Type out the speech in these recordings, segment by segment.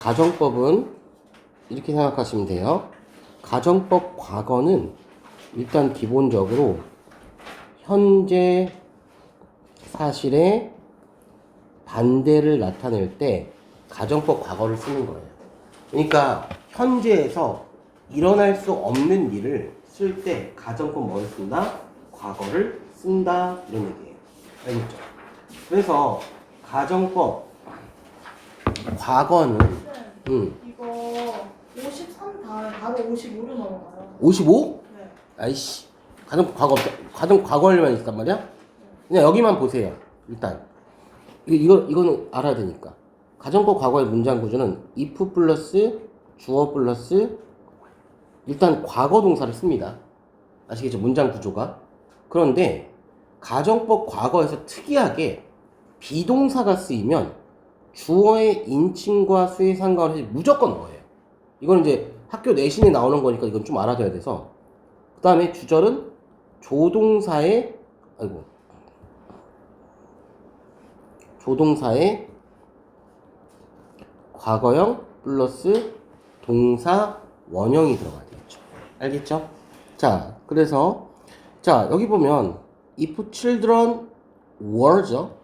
가정법은 이렇게 생각하시면 돼요. 가정법 과거는 일단 기본적으로 현재 사실의 반대를 나타낼 때 가정법 과거를 쓰는 거예요. 그러니까 현재에서 일어날 수 없는 일을 쓸 때 가정법 뭐를 쓴다? 과거를 쓴다. 이런 얘기예요. 알겠죠? 그래서 가정법 과거는 이거 53 다음에 바로 55로 넘어가요. 55? 네. 아이씨, 가정법 과거 없다. 과거 하려면 있단 말이야? 그냥 여기만 보세요. 일단 이거는 알아야 되니까. 가정법 과거의 문장 구조는 if 플러스 주어 플러스 일단 과거 동사를 씁니다. 아시겠죠? 문장 구조가. 그런데 가정법 과거에서 특이하게 비동사가 쓰이면 주어의 인칭과 수에 상관없이 무조건 넣어요. 이건 이제 학교 내신에 나오는 거니까 이건 좀 알아둬야 돼서. 그 다음에 주절은 조동사의 과거형 플러스 동사 원형이 들어가야 되겠죠. 알겠죠? 자, 그래서 자, 여기 보면 if children were죠.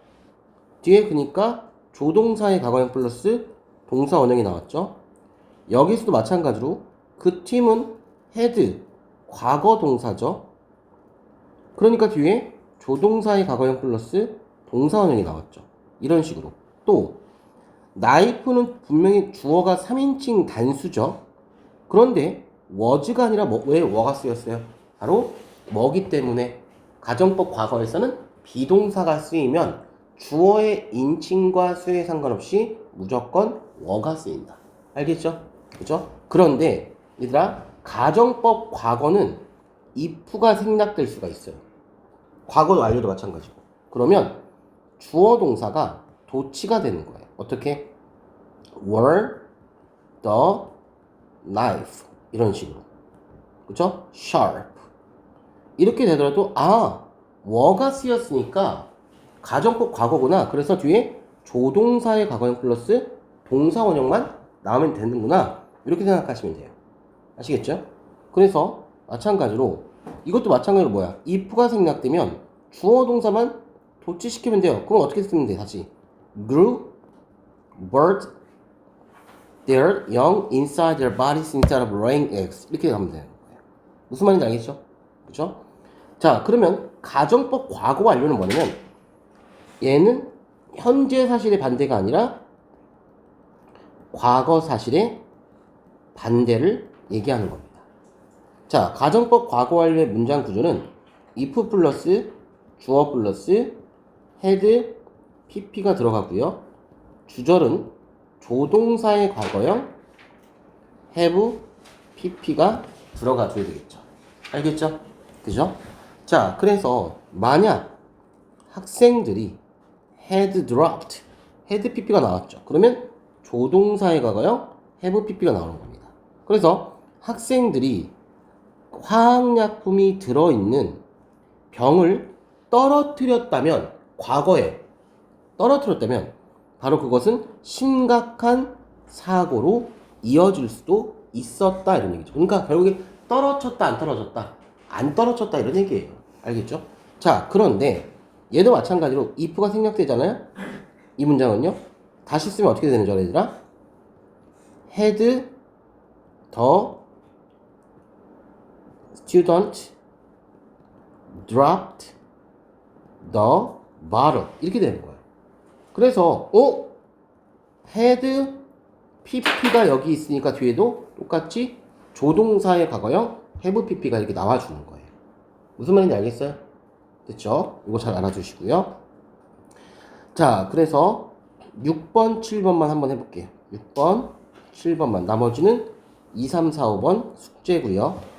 뒤에 그러니까 조동사의 과거형 플러스 동사 원형이 나왔죠. 여기서도 마찬가지로 그 팀은 had 과거 동사죠. 그러니까 뒤에 조동사의 과거형 플러스 동사 원형이 나왔죠. 이런 식으로. 또 나이프는 분명히 주어가 3인칭 단수죠. 그런데 was가 아니라 왜 were 쓰였어요? 바로 뭐기 때문에 가정법 과거에서는 비동사가 쓰이면 주어의 인칭과 수에 상관없이 무조건 were가 쓰인다. 알겠죠? 그죠? 그런데 얘들아, 가정법 과거는 if가 생략될 수가 있어요. 과거 완료도 마찬가지고. 그러면 주어 동사가 도치가 되는 거예요. 어떻게? were the knife 이런 식으로. 그죠? sharp 이렇게 되더라도 were가 쓰였으니까 가정법 과거구나. 그래서 뒤에 조동사의 과거형 플러스 동사 원형만 나오면 되는구나. 이렇게 생각하시면 돼요. 아시겠죠? 그래서 마찬가지로 이것도 마찬가지로 뭐야? if가 생략되면 주어 동사만 도치시키면 돼요. 그럼 어떻게 쓰면 돼? 다시 grew bird their young inside their bodies instead of laying eggs 이렇게 하면 되는 거예요. 무슨 말인지 알겠죠? 그렇죠? 자, 그러면 가정법 과거 완료는 뭐냐면 얘는 현재 사실의 반대가 아니라 과거 사실의 반대를 얘기하는 겁니다. 자, 가정법 과거 완료의 문장 구조는 if 플러스 주어 플러스 had pp가 들어가고요. 주절은 조동사의 과거형 have pp가 들어가줘야 되겠죠. 알겠죠? 그죠? 자, 그래서 만약 학생들이 had dropped had pp가 나왔죠. 그러면 조동사의 과거형 have pp가 나오는 겁니다. 그래서 학생들이 화학약품이 들어있는 병을 떨어뜨렸다면, 과거에 떨어뜨렸다면 바로 그것은 심각한 사고로 이어질 수도 있었다 이런 얘기죠. 그러니까 결국에 떨어졌다 안 떨어졌다 안 떨어졌다 이런 얘기예요. 알겠죠? 자, 그런데 얘도 마찬가지로 if가 생략되잖아요. 이 문장은요, 다시 쓰면 어떻게 되는 줄 알아, 얘들아? had the student dropped the bottle 이렇게 되는 거예요. 그래서 had pp가 여기 있으니까 뒤에도 똑같이 조동사의 과거형 have pp가 이렇게 나와주는 거예요. 무슨 말인지 알겠어요? 됐죠? 이거 잘 알아주시고요. 자, 그래서 6번, 7번만 한번 해볼게요. 6번, 7번만. 나머지는 2, 3, 4, 5번 숙제고요.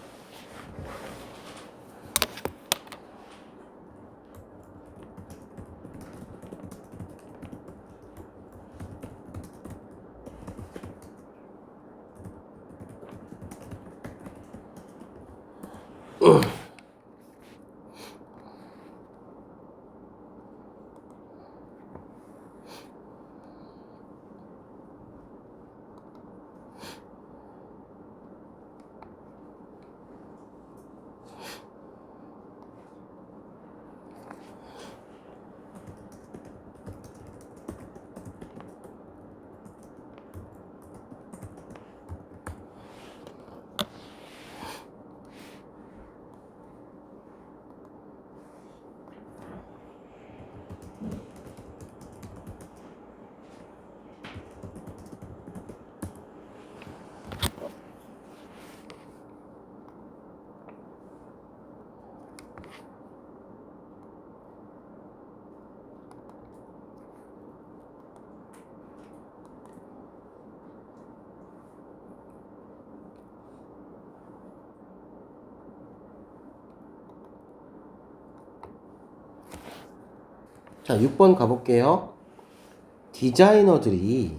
자, 6번 가볼게요. 디자이너들이,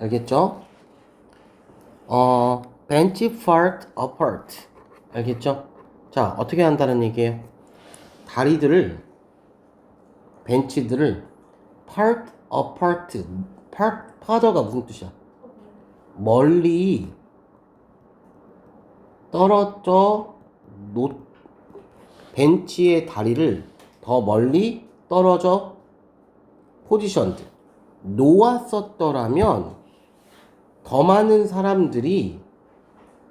알겠죠? bench part apart. 알겠죠? 자, 어떻게 한다는 얘기예요? 다리들을, 벤치들을 part apart. farther가 무슨 뜻이야? 멀리 떨어져 놓, 벤치의 다리를 더 멀리 떨어져 포지션드 놓았었더라면 더 많은 사람들이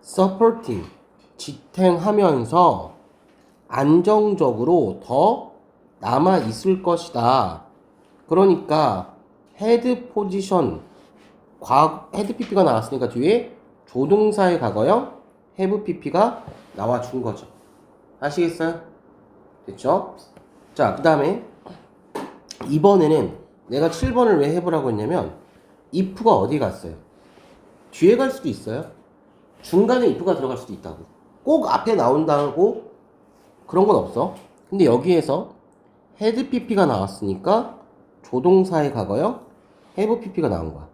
supporting 지탱하면서 안정적으로 더 남아 있을 것이다. 그러니까 헤드 포지션 헤드 PP가 나왔으니까 뒤에 조동사의 과거형 have PP가 나와준 거죠. 아시겠어요? 됐죠? 자, 그 다음에 이번에는 내가 7번을 왜 해보라고 했냐면 if가 어디 갔어요? 뒤에 갈 수도 있어요. 중간에 if가 들어갈 수도 있다고. 꼭 앞에 나온다고 그런 건 없어. 근데 여기에서 had pp가 나왔으니까 조동사의 과거형 have pp가 나온 거야.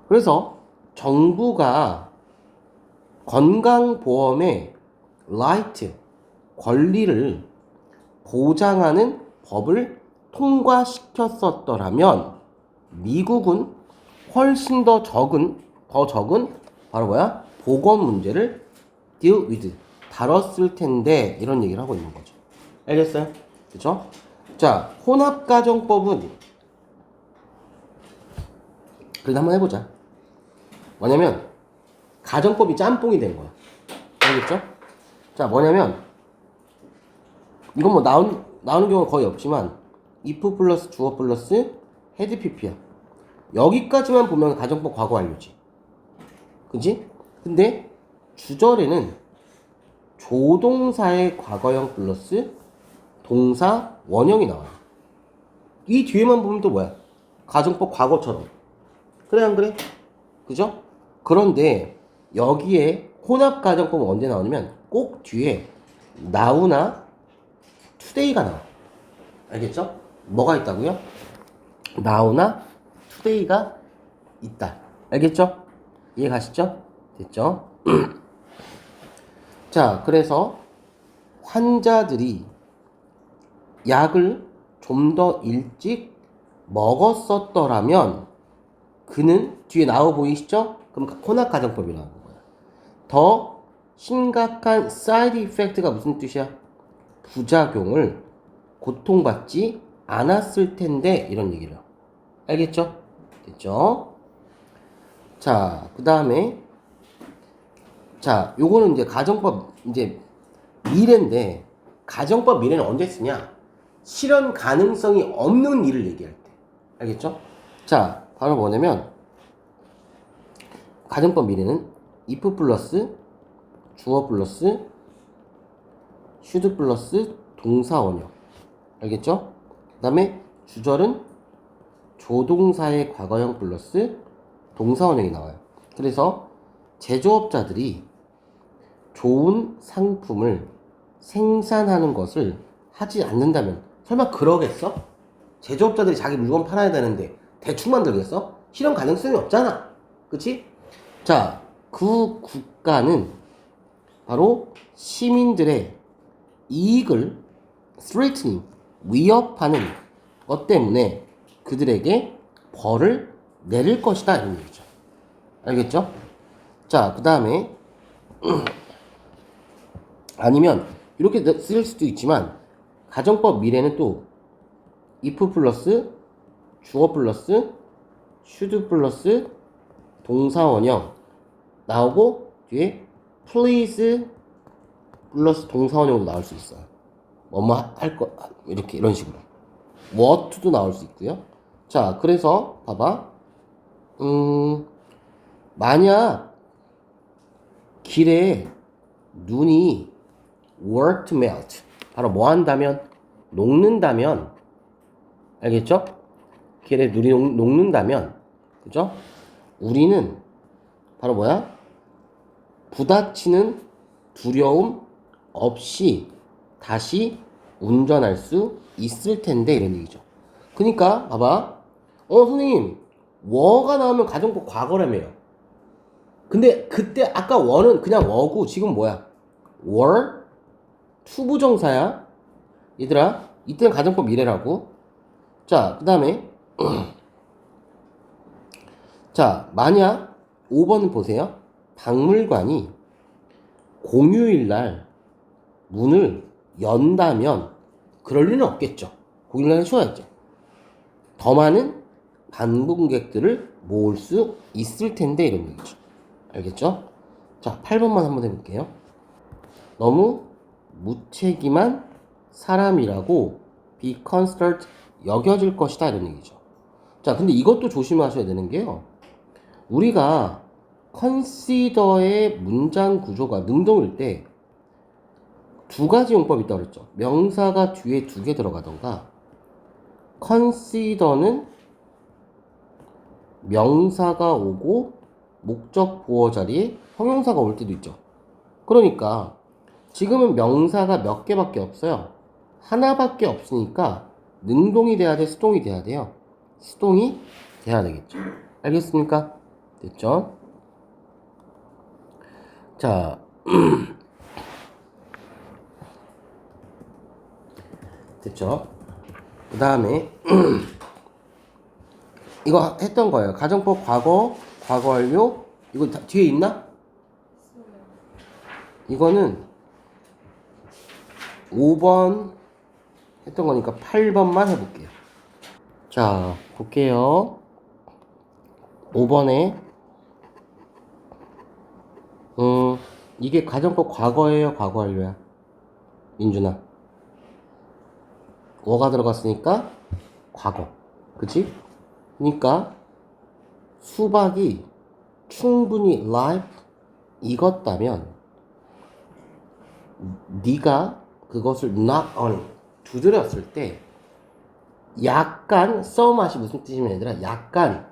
그래서 정부가 건강보험의 right, 권리를 보장하는 법을 통과시켰었더라면 미국은 훨씬 더 적은 바로 뭐야? 보건 문제를 deal with, 다뤘을 텐데 이런 얘기를 하고 있는 거죠. 알겠어요? 그죠? 자, 혼합가정법은 그래도 한번 해보자. 뭐냐면 가정법이 짬뽕이 된 거야. 알겠죠? 자, 뭐냐면 이건 뭐 나오는 경우가 거의 없지만 if 플러스 주어 플러스 had pp야. 여기까지만 보면 가정법 과거 완료지. 그지? 근데 주절에는 조동사의 과거형 플러스 동사 원형이 나와요. 이 뒤에만 보면 또 뭐야? 가정법 과거처럼. 그래 안 그래? 그죠? 그런데 여기에 혼합 가정법은 언제 나오냐면 꼭 뒤에 now나 today가 나와. 알겠죠? 뭐가 있다고요? now나 today가 있다. 알겠죠? 이해 가시죠? 됐죠? 자, 그래서 환자들이 약을 좀 더 일찍 먹었었더라면 그는 뒤에 나와 보이시죠? 그럼 혼합 가정법이라는 거야. 더 심각한 side effect가 무슨 뜻이야? 부작용을 고통받지 않았을 텐데 이런 얘기를. 알겠죠? 됐죠? 자, 그 다음에 자, 요거는 이제 가정법 이제 미래인데 가정법 미래는 언제 쓰냐? 실현 가능성이 없는 일을 얘기할 때. 알겠죠? 자, 바로 뭐냐면 가정법 미래는 if 플러스 주어 플러스 should 플러스 동사 원형. 알겠죠? 그 다음에 주절은 조동사의 과거형 플러스 동사 원형이 나와요. 그래서 제조업자들이 좋은 상품을 생산하는 것을 하지 않는다면 설마 그러겠어? 제조업자들이 자기 물건 팔아야 되는데 대충 만들겠어? 실현 가능성이 없잖아. 그치? 자, 그 국가는 바로 시민들의 이익을 threatening, 위협하는 것 때문에 그들에게 벌을 내릴 것이다 이런 얘기죠. 알겠죠? 자, 그 다음에 아니면 이렇게 쓸 수도 있지만 가정법 미래는 또 if 플러스 주어 플러스 should 플러스 동사 원형 나오고 뒤에 please 플러스 동사 원형도 나올 수 있어요. 뭐뭐 할 거 이렇게 이런 식으로 what도 나올 수 있고요. 자, 그래서 봐봐. 만약 길에 눈이 were to melt 바로 뭐 한다면 녹는다면 알겠죠? 길에 눈이 녹는다면 그죠? 우리는 바로 뭐야? 부딪히는 두려움 없이 다시 운전할 수 있을 텐데 이런 얘기죠. 그니까 봐봐. 선생님 워가 나오면 가정법 과거라며요. 근데 그때 아까 워는 그냥 워고 지금 뭐야? 월 투부정사야. 얘들아 이때는 가정법 미래라고. 자, 그 다음에 자, 만약 5번 보세요. 박물관이 공휴일날 문을 연다면 그럴 리는 없겠죠. 공휴일날 쉬어야죠. 더 많은 방문객들을 모을 수 있을 텐데 이런 얘기죠. 알겠죠? 자, 8번만 한번 해볼게요. 너무 무책임한 사람이라고 be considered 여겨질 것이다 이런 얘기죠. 자, 근데 이것도 조심하셔야 되는 게요. 우리가 consider의 문장 구조가 능동일 때 두 가지 용법이 있다고 그랬죠. 명사가 뒤에 두 개 들어가던가 consider는 명사가 오고 목적 보어 자리에 형용사가 올 때도 있죠. 그러니까 지금은 명사가 몇 개밖에 없어요. 하나밖에 없으니까 능동이 돼야 돼, 수동이 돼야 돼요. 수동이 돼야 되겠죠. 알겠습니까? 됐죠? 자, 됐죠? 그 다음에 이거 했던 거예요. 가정법 과거, 과거 완료. 이거 다 뒤에 있나? 이거는 5번 했던 거니까 8번만 해볼게요. 자, 볼게요. 5번에 이게 가정법 과거예요, 과거 완료야? 민준아. 워가 들어갔으니까 과거. 그치? 그러니까 수박이 충분히 ripe 익었다면 네가 그것을 knock on 두드렸을 때 약간 써 맛이 무슨 뜻이면 얘들아 약간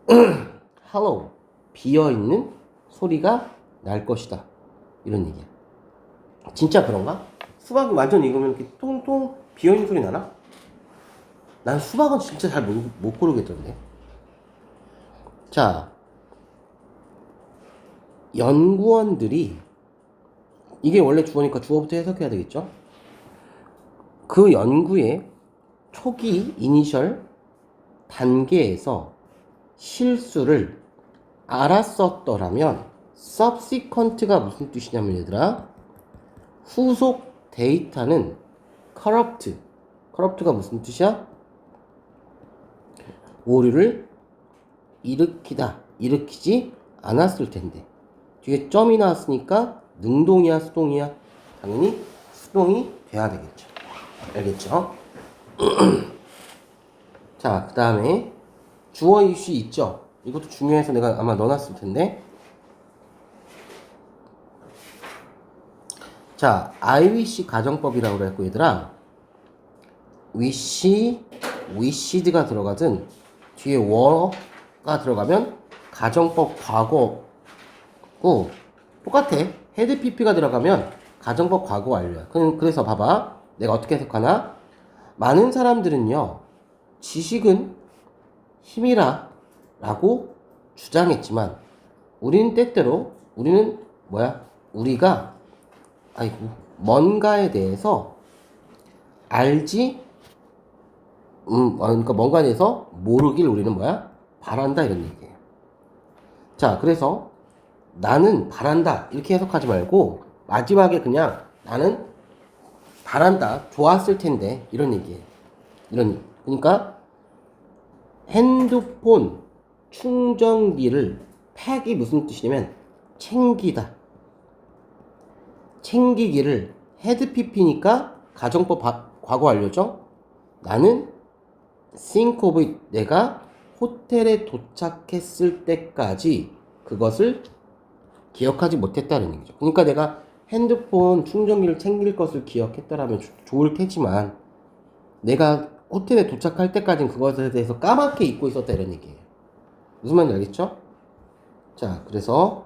hollow 비어있는 소리가 날 것이다 이런 얘기야. 진짜 그런가? 수박이 완전 익으면 이렇게 통통 비어있는 소리 나나? 난 수박은 진짜 잘 못 고르겠던데. 자, 연구원들이 이게 원래 주어니까 주어부터 해석해야 되겠죠? 그 연구의 초기 이니셜 단계에서 실수를 알았었더라면 subsequent가 무슨 뜻이냐면 얘들아 후속 데이터는 corrupt가 무슨 뜻이야? 오류를 일으키지 않았을 텐데 뒤에 점이 나왔으니까 능동이야 수동이야? 당연히 수동이 돼야 되겠죠. 알겠죠? 자, 그 다음에 주어 이시 있죠? 이것도 중요해서 내가 아마 넣어놨을 텐데. 자, I wish 가정법이라고 그랬고 얘들아 wished가 들어가든 뒤에 were가 들어가면 가정법 과거고 똑같아. had pp가 들어가면 가정법 과거 완료야. 그래서 봐봐. 내가 어떻게 해석하나? 많은 사람들은요. 지식은 힘이라 라고 주장했지만 우리는 때때로 우리가 뭔가에 대해서 그러니까 뭔가에 대해서 모르길 우리는 바란다 이런 얘기예요. 자, 그래서 나는 바란다 이렇게 해석하지 말고 마지막에 그냥 나는 바란다 좋았을 텐데 이런 얘기예요. 그러니까 핸드폰 충전기를 팩이 무슨 뜻이냐면 챙기다. 챙기기를 헤드 pp니까 가정법 과거 완료죠. 나는 think of it 내가 호텔에 도착했을 때까지 그것을 기억하지 못했다는 얘기죠. 그러니까 내가 핸드폰 충전기를 챙길 것을 기억했다라면 좋을 테지만 내가 호텔에 도착할 때까지는 그것에 대해서 까맣게 잊고 있었다 이런 얘기예요. 무슨 말인지 알겠죠? 자, 그래서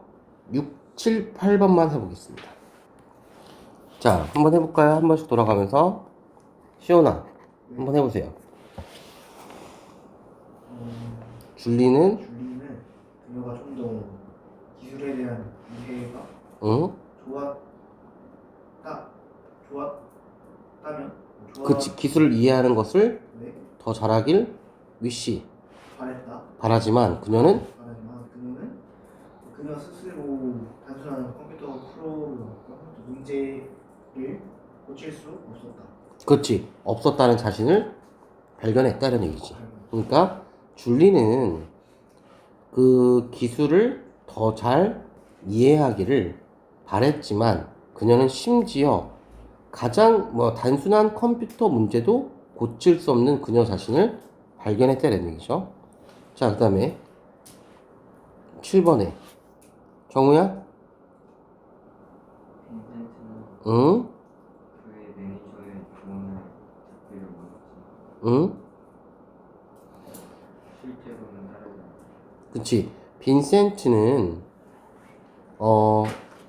6, 7, 8번만 해보겠습니다. 자, 한번 해볼까요? 한 번씩 돌아가면서 시온아 한번 해보세요. 줄리는 줄리는 그녀가 좀 더 기술에 대한 이해가 응? 좋았다면 그치 기술을 이해하는 것을 네, 더 잘하길 위시 바랬다. 바라지만 그녀는 바라지만 그녀 스스로 단순한 컴퓨터 문제를 고칠 수 없었다. 그렇지 없었다는 자신을 발견했다는 얘기지. 그러니까 줄리는 그 기술을 더 잘 이해하기를 바랬지만 그녀는 심지어 가장 단순한 컴퓨터 문제도 고칠 수 없는 그녀 자신을 발견했다는 얘기죠. 자, 그 다음에 7번에 정우야? 빈센트는 응? 그의 매니저의 조언을 듣기를 원했지만 응? 실제로는 따르지 않았다. 그치. 빈센트는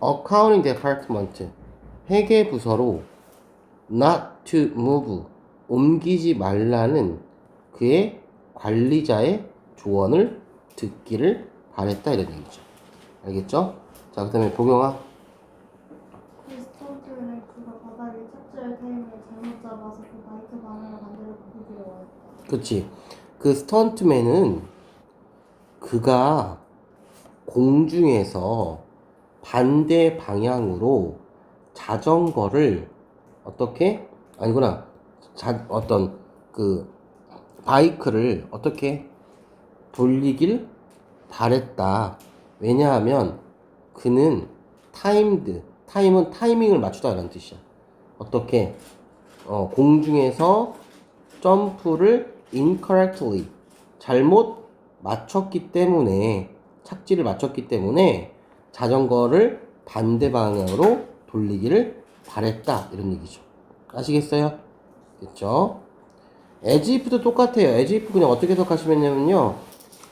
accounting department 회계 부서로 not to move 옮기지 말라는 그의 관리자의 조언을 듣기를 바랬다 이런 얘기죠. 알겠죠? 자, 그 다음에 보경아. 스턴트는 그가 바닥에 찹쌀 타임을 잘못 잡아서 그 바이크 방향을 반대로 바꾸기로 원했다. 그치. 그 스턴트맨은 그가 공중에서 반대 방향으로 자전거를 어떻게 아니구나 어떤 그 바이크를 어떻게 돌리길 바랬다. 왜냐하면 그는 타임은 타이밍을 맞추다라는 뜻이야. 어떻게 공중에서 점프를 incorrectly 잘못 맞췄기 때문에 착지를 맞췄기 때문에 자전거를 반대 방향으로 돌리기를 바랬다 이런 얘기죠. 아시겠어요? 됐죠? as if도 똑같아요. as if 그냥 어떻게 해석하시면요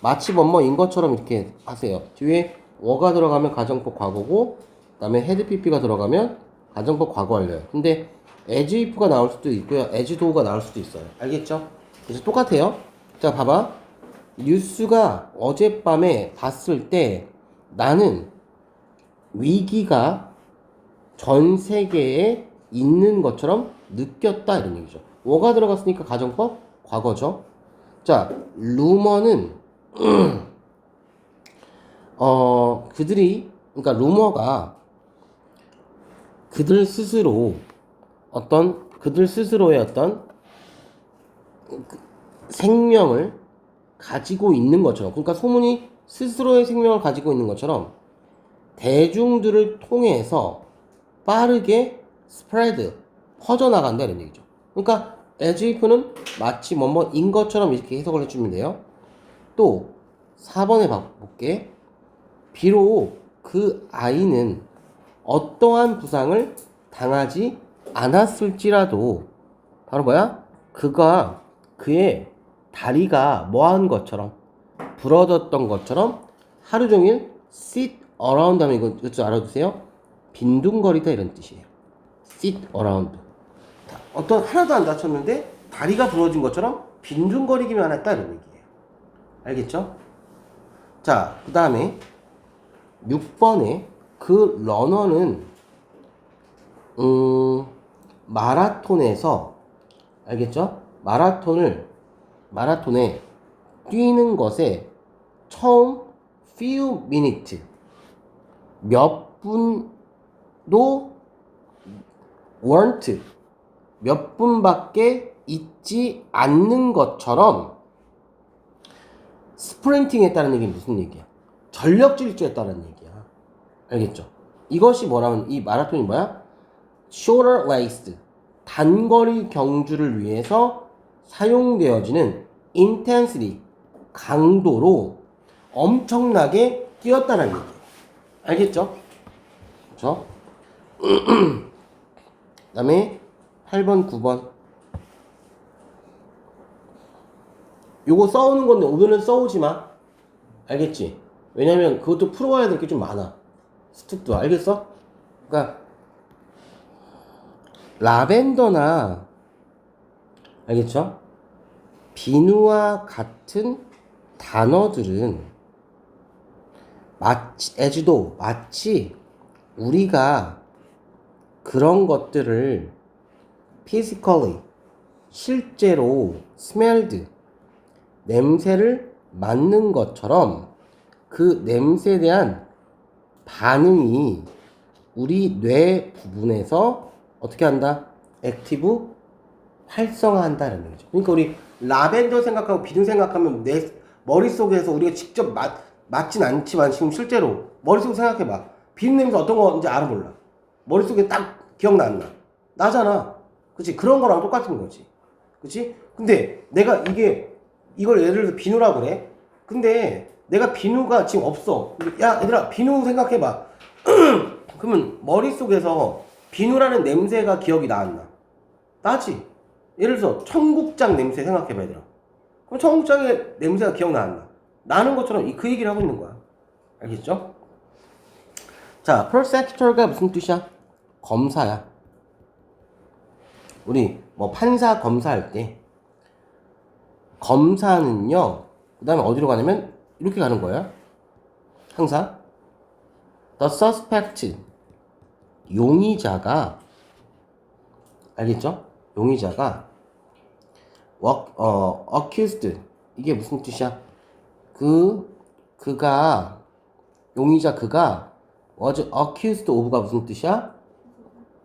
마치 뭐뭐인 것처럼 이렇게 하세요. 뒤에 워가 들어가면 가정법 과거고 그 다음에 had pp가 들어가면 가정법 과거 완료예요. 근데 as if가 나올 수도 있고요 as thought가 나올 수도 있어요. 알겠죠? 그래서 똑같아요. 자 봐봐 뉴스가 어젯밤에 봤을 때 나는 위기가 전 세계에 있는 것처럼 느꼈다 이런 얘기죠. 워가 들어갔으니까 가정법 과거죠. 자 루머는 그러니까 루머가 그들 스스로의 어떤 생명을 가지고 있는 것처럼, 그러니까 소문이 스스로의 생명을 가지고 있는 것처럼 대중들을 통해서 빠르게 스프레드 퍼져나간다 이런 얘기죠. 그러니까 as if는 마치 뭐뭐인 것처럼 이렇게 해석을 해주면 돼요. 또 4번에 볼게. 비록 그 아이는 어떠한 부상을 당하지 않았을지라도 바로 뭐야? 그의 다리가 뭐한 것처럼 부러졌던 것처럼 하루 종일 sit around 하면 이거 알아두세요. 빈둥거리다 이런 뜻이에요. sit around. 어떤 하나도 안 다쳤는데 다리가 부러진 것처럼 빈둥거리기만 했다 이런 얘기예요. 알겠죠? 자, 그 다음에 6번에 그 러너는 마라톤에서 알겠죠? 마라톤에 뛰는 것에 처음 few minutes 몇 분도 weren't 몇 분밖에 있지 않는 것처럼 스프린팅 했다는 얘기는 무슨 얘기야? 전력 질주했다는 얘기야. 알겠죠? 이것이 뭐라면 이 마라톤이 뭐야? shorter race 단거리 경주를 위해서 사용되어지는 intensity 강도로 엄청나게 뛰었다는 얘기예요. 알겠죠? 그렇죠? 그 다음에 8번, 9번 요거 써오는 건데 오늘은 써오지 마. 알겠지? 왜냐면 그것도 풀어와야 될 게 좀 많아. 스툭도 알겠어? 그러니까 라벤더나 알겠죠? 비누와 같은 단어들은 마치 우리가 그런 것들을 physically 실제로 smelled 냄새를 맡는 것처럼 그 냄새에 대한 반응이 우리 뇌 부분에서 어떻게 한다? 액티브 활성화한다는 거죠. 그러니까 우리 라벤더 생각하고 비누 생각하면 내 머릿속에서 우리가 직접 맡진 않지만 지금 실제로 머릿속에 생각해봐. 비누 냄새 어떤 건지 알아 몰라. 머릿속에 딱 기억나 안 나? 나잖아. 그치? 그런 거랑 똑같은 거지. 그치? 근데 내가 이걸 예를 들어서 비누라고 그래. 근데 내가 비누가 지금 없어. 야 얘들아 비누 생각해봐. 그러면 머릿속에서 비누라는 냄새가 기억이 나 안 나? 나지. 예를 들어서 청국장 냄새 생각해봐 얘들아. 그럼 청국장의 냄새가 기억나 안 나? 나는 것처럼 그 얘기를 하고 있는 거야. 알겠죠? 자, prosecutor가 무슨 뜻이야? 검사야. 우리 뭐 판사 검사할 때 검사는요 그 다음에 어디로 가냐면 이렇게 가는 거야. 항상 the suspect 용의자가 알겠죠? 용의자가 accused 이게 무슨 뜻이야? 용의자 그가 was accused of가 무슨 뜻이야?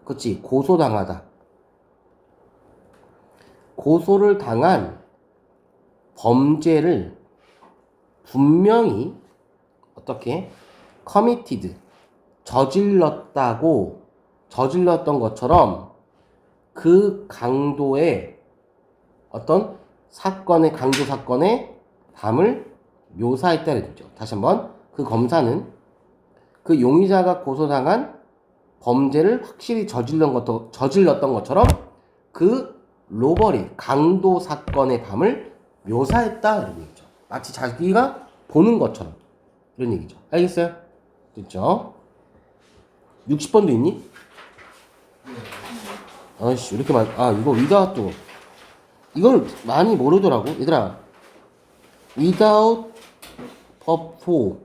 그치 고소당하다. 고소를 당한 범죄를 분명히 어떻게 committed 저질렀던 것처럼 그 강도의 어떤 강도 사건의 담을 묘사했다는 거죠. 다시 한번 그 검사는 그 용의자가 고소당한 범죄를 확실히 저질렀던 것처럼 그 로버리 강도 사건의 담을 묘사했다 이런 얘기죠. 마치 자기가 보는 것처럼 이런 얘기죠. 알겠어요? 됐죠? 60번도 있니? 아이씨 왜 이렇게 이거 without 이걸 많이 모르더라고 얘들아. without verb for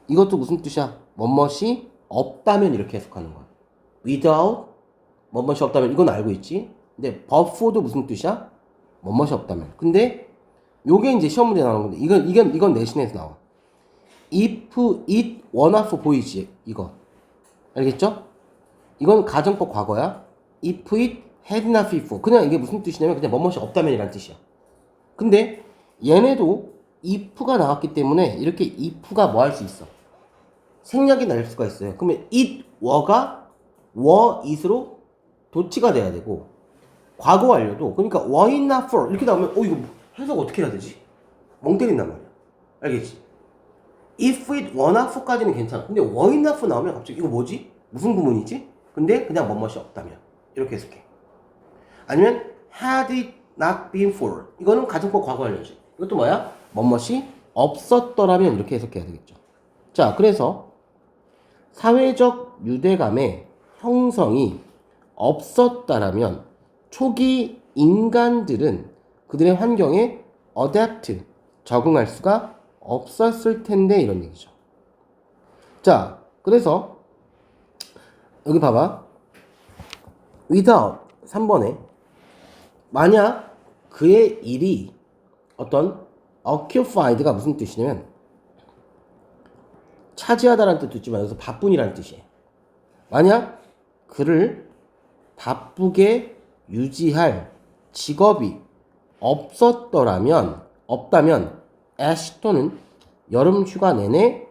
이것도 무슨 뜻이야? 뭐뭇이 없다면 이렇게 해석하는 거야. without 뭐뭇이 없다면 이건 알고 있지. 근데 verb for도 무슨 뜻이야? 뭐뭇이 없다면. 근데 요게 이제 시험 문제 나오는 건데 이건 내신에서 나와. if it were not for 보이지 이거 알겠죠? 이건 가정법 과거야. if it had not been for 그냥 이게 무슨 뜻이냐면 그냥 뭐뭇이 없다면이란 뜻이야. 근데 얘네도 if가 나왔기 때문에 이렇게 if가 뭐 할 수 있어? 생략이 날 수가 있어요. 그러면 it were가 were it으로 도치가 돼야 되고 과거 완료도 그러니까 were it not for 이렇게 나오면 이거 해석 어떻게 해야 되지? 멍 때린단 말이야. 알겠지? if it were not for까지는 괜찮아. 근데 were it not for 나오면 갑자기 이거 뭐지? 무슨 구문이지? 근데 그냥 뭐뭇이 없다면 이렇게 해석해. 아니면 had it not been for 이거는 가정법 과거 완료지. 이것도 뭐야? 뭐뭇이 없었더라면 이렇게 해석해야 되겠죠. 자, 그래서 사회적 유대감의 형성이 없었다라면 초기 인간들은 그들의 환경에 adapt 적응할 수가 없었을 텐데 이런 얘기죠. 자, 그래서 여기 봐봐. without 3번에 만약 그의 일이 어떤 occupied가 무슨 뜻이냐면 차지하다라는 뜻도 있지만 여기서 바쁜이라는 뜻이에요. 만약 그를 바쁘게 유지할 직업이 없다면 애쉬톤은 여름 휴가 내내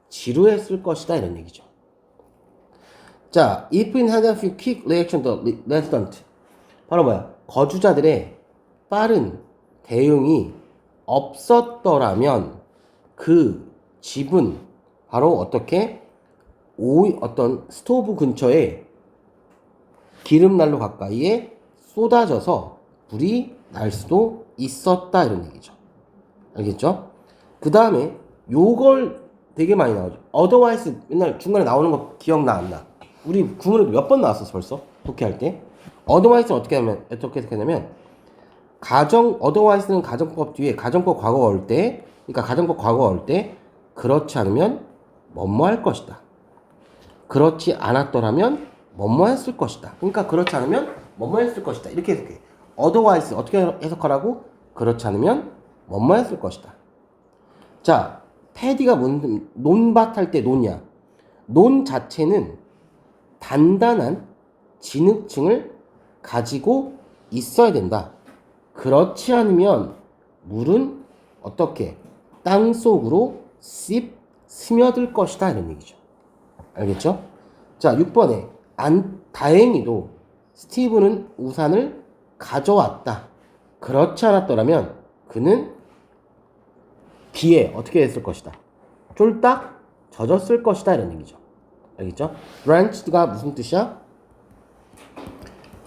지루했을 것이다 이런 얘기죠. 자, if it had a few quick reaction the resident 바로 뭐야? 거주자들의 빠른 대응이 없었더라면 그 집은 바로 어떻게 어떤 스토브 근처에 기름난로 가까이에 쏟아져서 불이 날 수도 있었다 이런 얘기죠. 알겠죠? 그 다음에 요걸 되게 많이 나오죠. otherwise 맨날 중간에 나오는 거 기억나 안 나? 우리 구문에도 몇 번 나왔었어 벌써 독해할 때. otherwise는 어떻게 해석하냐면 가정 otherwise는 가정법 뒤에 가정법 과거가 올 때, 그러니까 가정법 과거가 올 때 그렇지 않으면 뭐뭐 할 것이다. 그렇지 않았더라면 뭐뭐 했을 것이다. 그러니까 그렇지 않으면 뭐뭐 했을 것이다. 이렇게 해석해. otherwise 어떻게 해석하라고? 그렇지 않으면 뭐뭐 했을 것이다. 자, 패디가 뭔 논밭 할 때 논이야. 논 자체는 단단한 진흙층을 가지고 있어야 된다. 그렇지 않으면 물은 어떻게 땅 속으로 스며들 것이다 이런 얘기죠. 알겠죠? 자, 6번에 다행히도 스티브는 우산을 가져왔다. 그렇지 않았더라면 그는 비에 어떻게 했을 것이다. 쫄딱 젖었을 것이다 이런 얘기죠. 알겠죠? drenched가 무슨 뜻이야?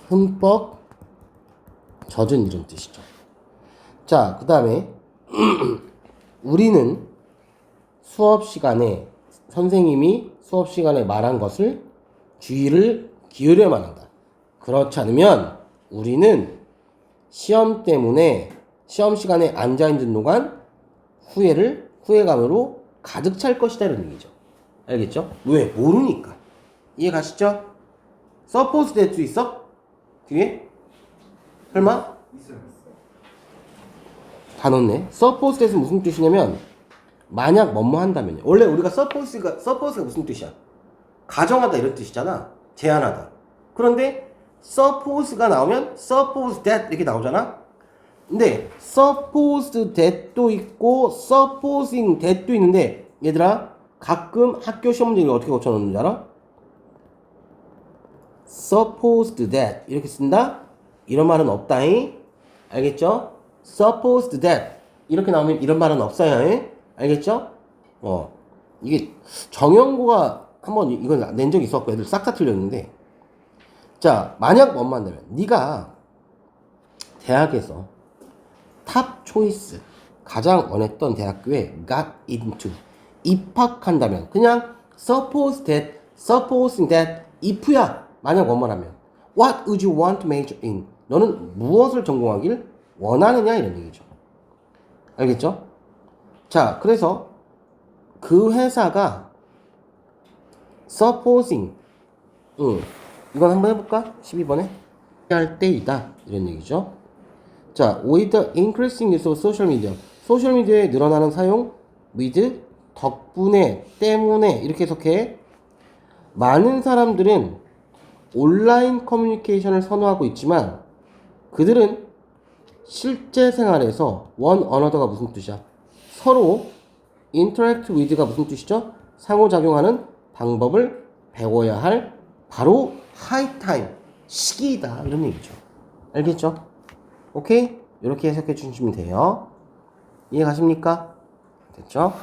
흠뻑 젖은 이런 뜻이죠. 자, 그 다음에 우리는 수업 시간에 선생님이 수업 시간에 말한 것을 주의를 기울여야만 한다. 그렇지 않으면 우리는 시험 때문에 시험 시간에 앉아있는 동안 후회감으로 가득 찰 것이다 이런 얘기죠. 알겠죠? 왜? 모르니까. 이해 가시죠? suppose that 있어? 뒤에? 설마? 있어요. 다 넣었네. suppose that은 무슨 뜻이냐면 만약 뭐뭐 한다면요. 원래 우리가 suppose가 무슨 뜻이야? 가정하다 이런 뜻이잖아. 제안하다. 그런데 suppose가 나오면 suppose that 이렇게 나오잖아. 근데 supposed that도 있고 supposing that도 있는데 얘들아 가끔 학교 시험 문제를 어떻게 고쳐놓는지 알아? supposed that 이렇게 쓴다? 이런 말은 없다잉. 알겠죠? supposed that 이렇게 나오면 이런 말은 없어요. 알겠죠? 이게 정형고가 한번 이건 낸 적이 있었고 애들 싹 다 틀렸는데 자, 만약 뭐만 한다면 네가 대학에서 탑 초이스 가장 원했던 대학교에 got into 입학한다면 그냥 supposing that if야. 만약 뭐만 하면 what would you want to major in? 너는 무엇을 전공하길 원하느냐 이런 얘기죠. 알겠죠? 자, 그래서 그 회사가 supposing 이건 한번 해볼까? 12번에 할 때이다 이런 얘기죠. 자, with the increasing use of social media 소셜미디어의 늘어나는 사용 with 덕분에 때문에 이렇게 해석해. 많은 사람들은 온라인 커뮤니케이션을 선호하고 있지만 그들은 실제 생활에서 one another가 무슨 뜻이야? 서로 interact with가 무슨 뜻이죠? 상호작용하는 방법을 배워야 할 바로 high time 시기이다 이런 얘기죠. 알겠죠? 오케이? 이렇게 해석해 주시면 돼요. 이해 가십니까? 됐죠?